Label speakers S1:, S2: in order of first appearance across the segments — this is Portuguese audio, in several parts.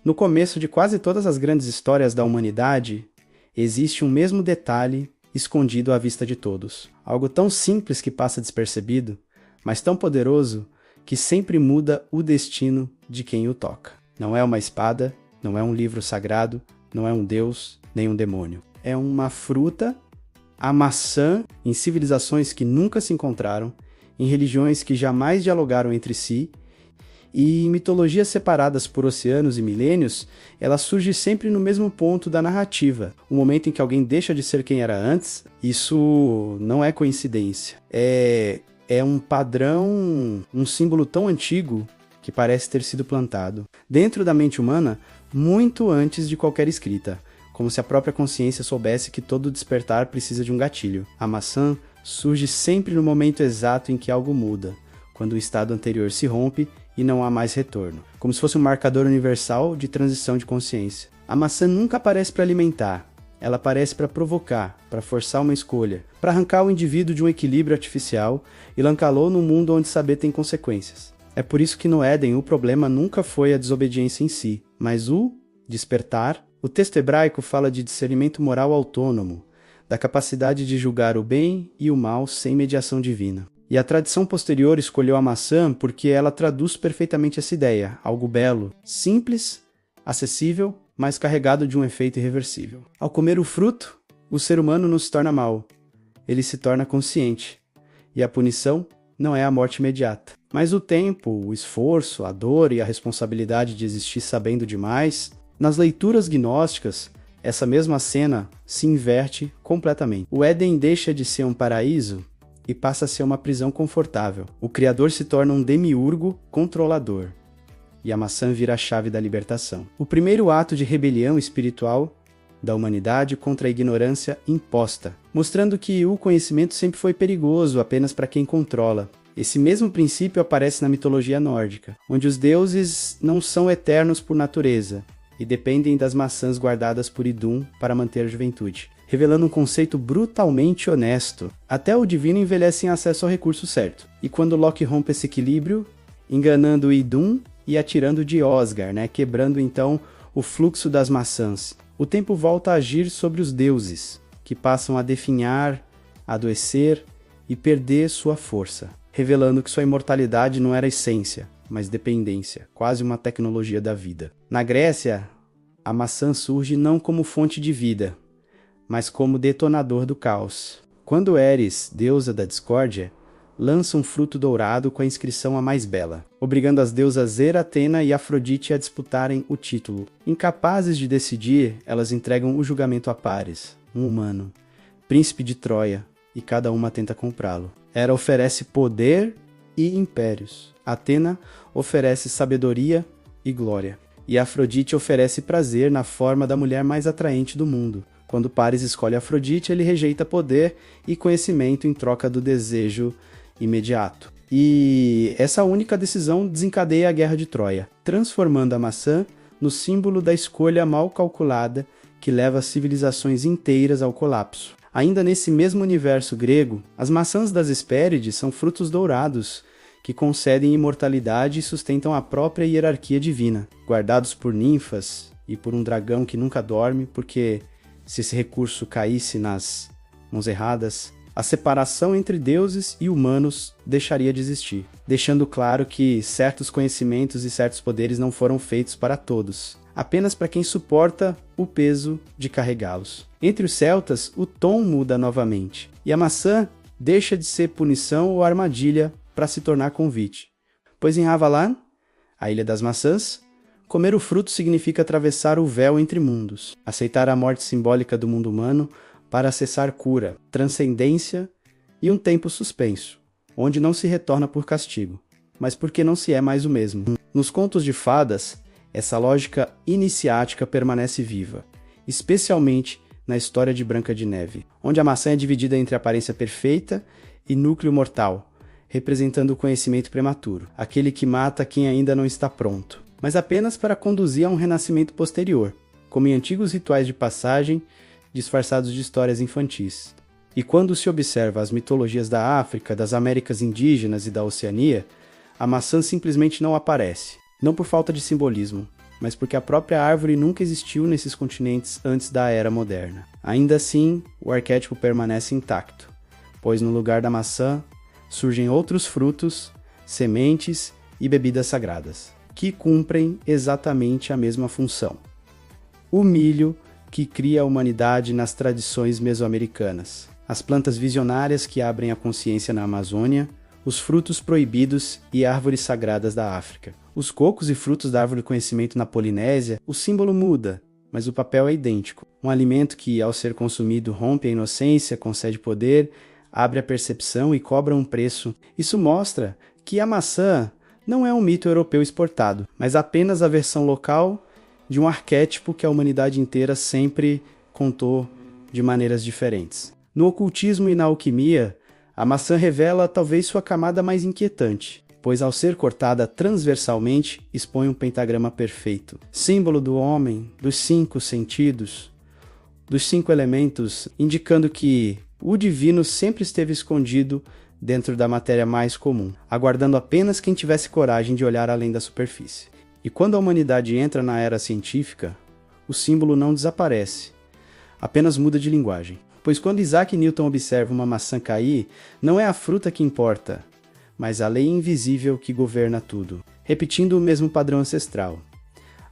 S1: No começo de quase todas as grandes histórias da humanidade, existe um mesmo detalhe escondido à vista de todos. Algo tão simples que passa despercebido, mas tão poderoso que sempre muda o destino de quem o toca. Não é uma espada, não é um livro sagrado, não é um deus, nem um demônio. É uma fruta, a maçã, em civilizações que nunca se encontraram, em religiões que jamais dialogaram entre si, e em mitologias separadas por oceanos e milênios, ela surge sempre no mesmo ponto da narrativa, o momento em que alguém deixa de ser quem era antes. Isso não é coincidência. É um padrão, um símbolo tão antigo que parece ter sido plantado dentro da mente humana muito antes de qualquer escrita, como se a própria consciência soubesse que todo despertar precisa de um gatilho. A maçã surge sempre no momento exato em que algo muda, quando o estado anterior se rompe e não há mais retorno, como se fosse um marcador universal de transição de consciência. A maçã nunca aparece para alimentar, ela aparece para provocar, para forçar uma escolha, para arrancar o indivíduo de um equilíbrio artificial e lancá-lo num mundo onde saber tem consequências. É por isso que no Éden o problema nunca foi a desobediência em si, mas o despertar. O texto hebraico fala de discernimento moral autônomo, da capacidade de julgar o bem e o mal sem mediação divina. E a tradição posterior escolheu a maçã porque ela traduz perfeitamente essa ideia, algo belo, simples, acessível, mas carregado de um efeito irreversível. Ao comer o fruto, o ser humano não se torna mau, ele se torna consciente. E a punição não é a morte imediata. Mas o tempo, o esforço, a dor e a responsabilidade de existir sabendo demais, nas leituras gnósticas, essa mesma cena se inverte completamente. O Éden deixa de ser um paraíso e passa a ser uma prisão confortável. O Criador se torna um demiurgo controlador, e a maçã vira a chave da libertação. O primeiro ato de rebelião espiritual da humanidade contra a ignorância imposta, mostrando que o conhecimento sempre foi perigoso apenas para quem controla. Esse mesmo princípio aparece na mitologia nórdica, onde os deuses não são eternos por natureza e dependem das maçãs guardadas por Idun para manter a juventude, revelando um conceito brutalmente honesto. Até o divino envelhece em acesso ao recurso certo. E quando Loki rompe esse equilíbrio, enganando Idun e atirando de Osgard, quebrando então o fluxo das maçãs, o tempo volta a agir sobre os deuses, que passam a definhar, adoecer e perder sua força, revelando que sua imortalidade não era essência, mas dependência, quase uma tecnologia da vida. Na Grécia, a maçã surge não como fonte de vida, mas como detonador do caos. Quando Eris, deusa da discórdia, lança um fruto dourado com a inscrição a mais bela, obrigando as deusas Hera, Atena e Afrodite a disputarem o título. Incapazes de decidir, elas entregam o julgamento a Paris, um humano, príncipe de Troia, e cada uma tenta comprá-lo. Hera oferece poder e impérios. Atena oferece sabedoria e glória. E Afrodite oferece prazer na forma da mulher mais atraente do mundo. Quando Paris escolhe Afrodite, ele rejeita poder e conhecimento em troca do desejo imediato. E essa única decisão desencadeia a Guerra de Troia, transformando a maçã no símbolo da escolha mal calculada que leva civilizações inteiras ao colapso. Ainda nesse mesmo universo grego, as maçãs das Hespérides são frutos dourados que concedem imortalidade e sustentam a própria hierarquia divina, guardados por ninfas e por um dragão que nunca dorme, porque se esse recurso caísse nas mãos erradas, a separação entre deuses e humanos deixaria de existir, deixando claro que certos conhecimentos e certos poderes não foram feitos para todos, apenas para quem suporta o peso de carregá-los. Entre os celtas, o tom muda novamente, e a maçã deixa de ser punição ou armadilha para se tornar convite. Pois em Havalan, a Ilha das Maçãs, comer o fruto significa atravessar o véu entre mundos, aceitar a morte simbólica do mundo humano para acessar cura, transcendência e um tempo suspenso, onde não se retorna por castigo, mas porque não se é mais o mesmo. Nos contos de fadas, essa lógica iniciática permanece viva, especialmente na história de Branca de Neve, onde a maçã é dividida entre aparência perfeita e núcleo mortal, representando o conhecimento prematuro, aquele que mata quem ainda não está pronto, mas apenas para conduzir a um renascimento posterior, como em antigos rituais de passagem disfarçados de histórias infantis. E quando se observa as mitologias da África, das Américas indígenas e da Oceania, a maçã simplesmente não aparece, não por falta de simbolismo, mas porque a própria árvore nunca existiu nesses continentes antes da era moderna. Ainda assim, o arquétipo permanece intacto, pois no lugar da maçã surgem outros frutos, sementes e bebidas sagradas, que cumprem exatamente a mesma função. O milho, que cria a humanidade nas tradições mesoamericanas, as plantas visionárias que abrem a consciência na Amazônia, os frutos proibidos e árvores sagradas da África. Os cocos e frutos da árvore do conhecimento na Polinésia, o símbolo muda, mas o papel é idêntico. Um alimento que, ao ser consumido, rompe a inocência, concede poder, abre a percepção e cobra um preço. Isso mostra que a maçã não é um mito europeu exportado, mas apenas a versão local de um arquétipo que a humanidade inteira sempre contou de maneiras diferentes. No ocultismo e na alquimia, a maçã revela talvez sua camada mais inquietante, pois ao ser cortada transversalmente, expõe um pentagrama perfeito, símbolo do homem, dos 5 sentidos, dos 5 elementos, indicando que o divino sempre esteve escondido dentro da matéria mais comum, aguardando apenas quem tivesse coragem de olhar além da superfície. E quando a humanidade entra na era científica, o símbolo não desaparece, apenas muda de linguagem. Pois quando Isaac Newton observa uma maçã cair, não é a fruta que importa, mas a lei invisível que governa tudo, repetindo o mesmo padrão ancestral.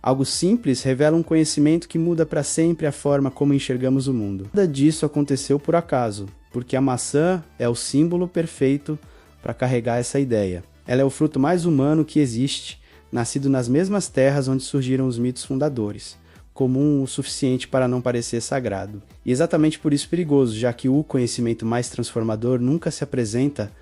S1: Algo simples revela um conhecimento que muda para sempre a forma como enxergamos o mundo. Nada disso aconteceu por acaso, porque a maçã é o símbolo perfeito para carregar essa ideia. Ela é o fruto mais humano que existe, nascido nas mesmas terras onde surgiram os mitos fundadores, comum o suficiente para não parecer sagrado. E exatamente por isso perigoso, já que o conhecimento mais transformador nunca se apresenta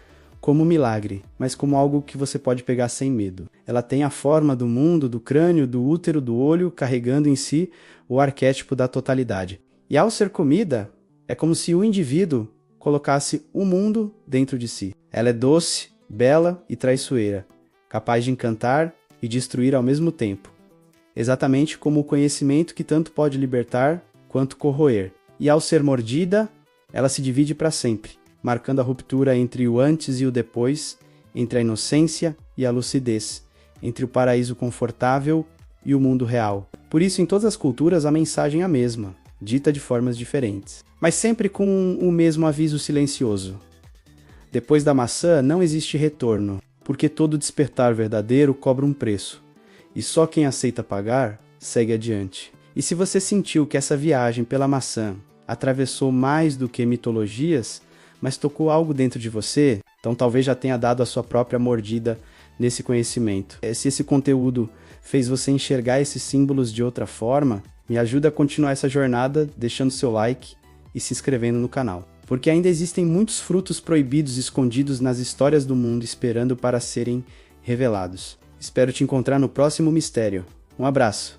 S1: como um milagre, mas como algo que você pode pegar sem medo. Ela tem a forma do mundo, do crânio, do útero, do olho, carregando em si o arquétipo da totalidade. E ao ser comida, é como se o indivíduo colocasse o mundo dentro de si. Ela é doce, bela e traiçoeira, capaz de encantar e destruir ao mesmo tempo. Exatamente como o conhecimento que tanto pode libertar quanto corroer. E ao ser mordida, ela se divide para sempre, marcando a ruptura entre o antes e o depois, entre a inocência e a lucidez, entre o paraíso confortável e o mundo real. Por isso, em todas as culturas, a mensagem é a mesma, dita de formas diferentes, mas sempre com o mesmo aviso silencioso. Depois da maçã não existe retorno, porque todo despertar verdadeiro cobra um preço. E só quem aceita pagar, segue adiante. E se você sentiu que essa viagem pela maçã atravessou mais do que mitologias, mas tocou algo dentro de você, então talvez já tenha dado a sua própria mordida nesse conhecimento. Se esse conteúdo fez você enxergar esses símbolos de outra forma, me ajuda a continuar essa jornada deixando seu like e se inscrevendo no canal. Porque ainda existem muitos frutos proibidos escondidos nas histórias do mundo esperando para serem revelados. Espero te encontrar no próximo mistério. Um abraço!